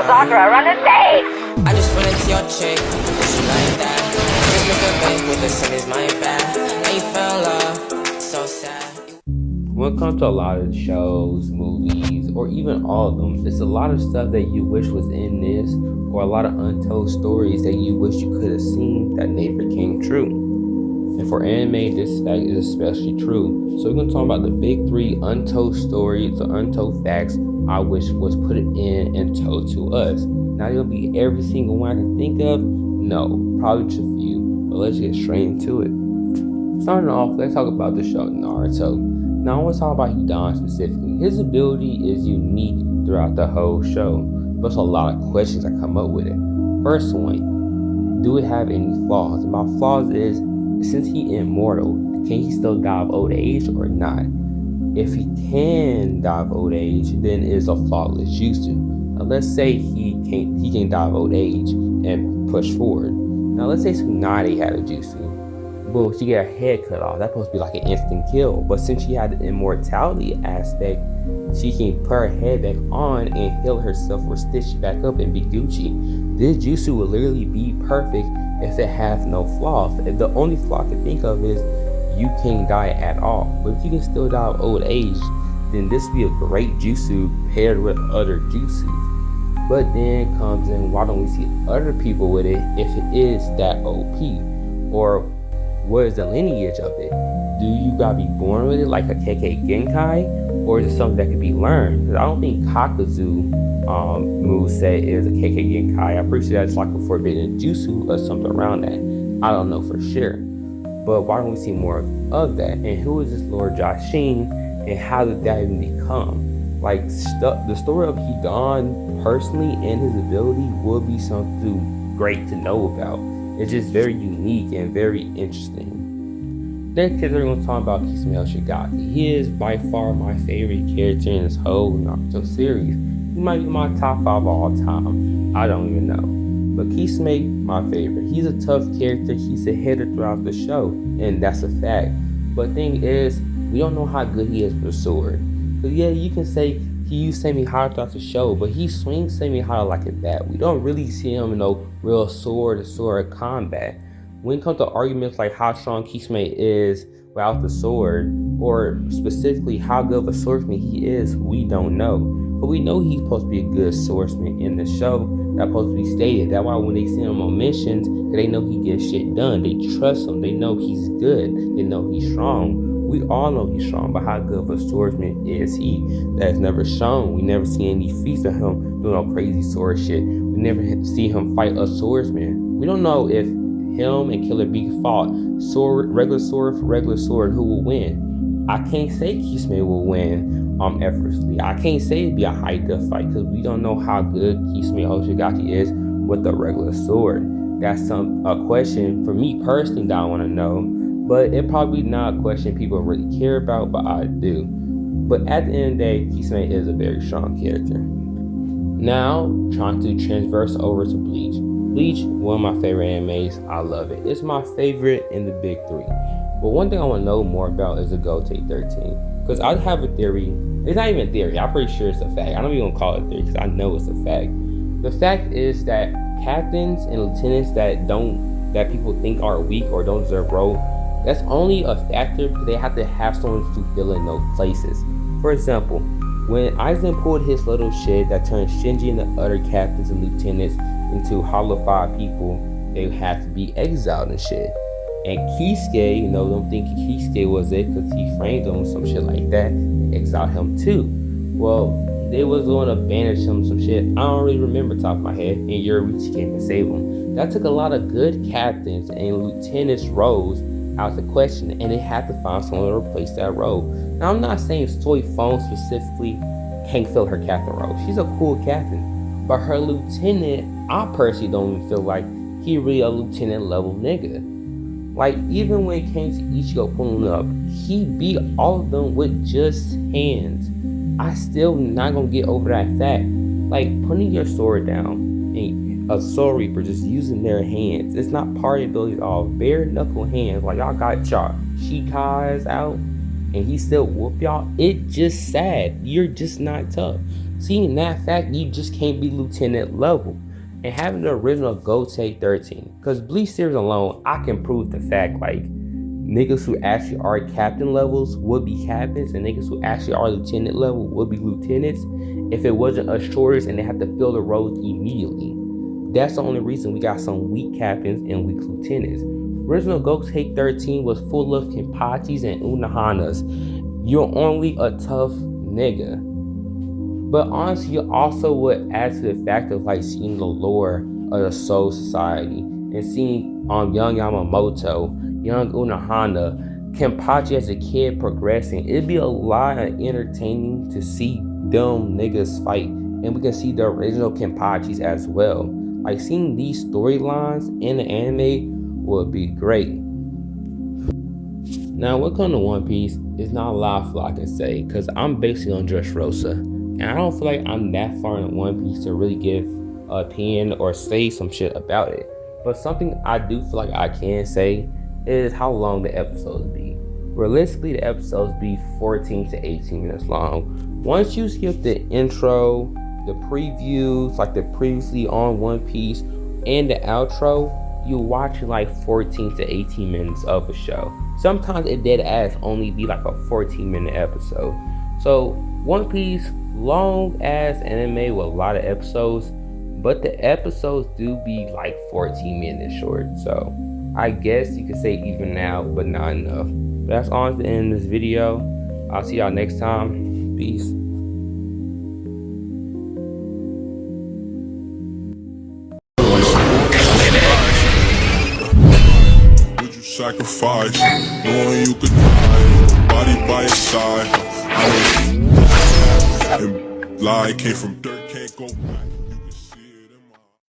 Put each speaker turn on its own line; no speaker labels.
Sakura, run the stage!
I just run into your chick, she like that. Just look at face with the sun is my bad. Ain't fell love, so sad.
When it comes to a lot of shows, movies, or even all of them, it's a lot of stuff that you wish was in this, or a lot of untold stories that you wish you could have seen that never came true. And for anime, this fact is especially true. So we're going to talk about the big 3 untold stories or untold facts I wish was put in and told to us. Not gonna be every single one I can think of. No, probably just a few. But let's get straight into it. Starting off, let's talk about the show Naruto. Now I want to talk about Hidan specifically. His ability is unique throughout the whole show. But there's a lot of questions that come up with it. First one, do it have any flaws? And my flaws is, since he immortal, can he still die of old age or not? If he can die of old age, then it's a flawless jutsu. Now let's say he can die of old age and push forward. Now let's say Tsunade had a jutsu. Boom, she get her head cut off. That's supposed to be like an instant kill. But since she had the immortality aspect, she can put her head back on and heal herself or stitch back up and be Gucci. This jutsu will literally be perfect if it has no flaws. If the only flaw I can think of is you can't die at all. But if you can still die of old age, then this would be a great jutsu paired with other jutsus. But then comes in, why don't we see other people with it if it is that OP? Or what is the lineage of it? Do you gotta be born with it like a KK Genkai? Or is it something that can be learned? Because I don't think Kakuzu moveset is a KK Genkai. I'm pretty sure that's like a forbidden jutsu or something around that. I don't know for sure. But why don't we see more of that? And who is this Lord Jashin? And how did that even become? Like, the story of Hidan personally and his ability would be something great to know about. It's just very unique and very interesting. Next character we're going to talk about Kisame Hoshigaki. He is by far my favorite character in this whole Naruto series. He might be my top 5 of all time. I don't even know. But Kisame, my favorite. He's a tough character. He's a hitter throughout the show, and that's a fact. But thing is, we don't know how good he is with a sword. Cause yeah, you can say he used Samihara throughout the show, but he swings Samihara like a bat. We don't really see him in no real sword-to-sword combat. When it comes to arguments like how strong Kisame is without the sword, or specifically how good of a swordsman he is, we don't know. But we know he's supposed to be a good swordsman in the show. That's supposed to be stated. That's why when they see him on missions, they know he gets shit done. They trust him. They know he's good. They know he's strong. We all know he's strong, but how good of a swordsman is he? That is never shown. We never see any feats of him doing all crazy sword shit. We never see him fight a swordsman. We don't know if him and Killer Bee fought regular sword for regular sword, who will win. I can't say Kisame will win effortlessly. I can't say it'd be a high death fight because we don't know how good Kisame Hoshigaki is with the regular sword. That's a question for me personally that I want to know, but it probably not a question people really care about, but I do. But at the end of the day, Kisame is a very strong character. Now, trying to transverse over to Bleach. Bleach, one of my favorite animes. I love it. It's my favorite in the big 3. But one thing I want to know more about is the Goten 13. Because I have a theory. It's not even a theory. I'm pretty sure it's a fact. I don't even call it a theory because I know it's a fact. The fact is that captains and lieutenants that people think are weak or don't deserve role, that's only a factor because they have to have someone to fill in those places. For example, when Aizen pulled his little shit that turned Shinji and the other captains and lieutenants into Hollow 5 people, they had to be exiled and shit. And Kisuke, them thinking Kisuke was it because he framed him, some shit like that, and exiled him too. Well, they was going to banish him some shit. I don't really remember top of my head, and Yoruichi came and saved him. That took a lot of good captains and lieutenants' roles out the question, and they had to find someone to replace that role. Now, I'm not saying Soy Fon specifically can't fill her captain role. She's a cool captain, but her lieutenant, I personally don't even feel like he really a lieutenant level nigga. Like, even when it came to Ichigo pulling up, he beat all of them with just hands. I still not gonna get over that fact. Like, putting your sword down and a Soul Reaper just using their hands, it's not party ability at all. Bare knuckle hands, like y'all got y'all Shikai's out and he still whoop y'all. It just sad. You're just not tough. Seeing that fact, you just can't be lieutenant level. And having the original Go take 13, because Bleach series alone, I can prove the fact like niggas who actually are captain levels would be captains, and niggas who actually are lieutenant level would be lieutenants if it wasn't a shortage and they had to fill the roles immediately. That's the only reason we got some weak captains and weak lieutenants. Original Go take 13 was full of Kenpachis and Unahanas. You're only a tough nigga. But honestly, you also would add to the fact of like seeing the lore of the Soul Society and seeing young Yamamoto, young Unohana, Kenpachi as a kid progressing. It'd be a lot of entertaining to see them niggas fight, and we can see the original Kenpachis as well. Like seeing these storylines in the anime would be great. Now, when it comes to One Piece, it's not a lot of I can say because I'm basically on Dressrosa. And I don't feel like I'm that far in One Piece to really give an opinion or say some shit about it. But something I do feel like I can say is how long the episodes be. Realistically, the episodes be 14 to 18 minutes long. Once you skip the intro, the previews, like the previously on One Piece, and the outro, you watch like 14 to 18 minutes of a show. Sometimes it dead ass only be like a 14-minute episode. So One Piece, long ass anime with a lot of episodes, but the episodes do be like 14 minutes short. So I guess you could say even now, but not enough. But that's all to end this video. I'll see y'all next time. Peace.
Would you sacrifice, knowing you could die, body by your side? And lie came from dirt, can't go back.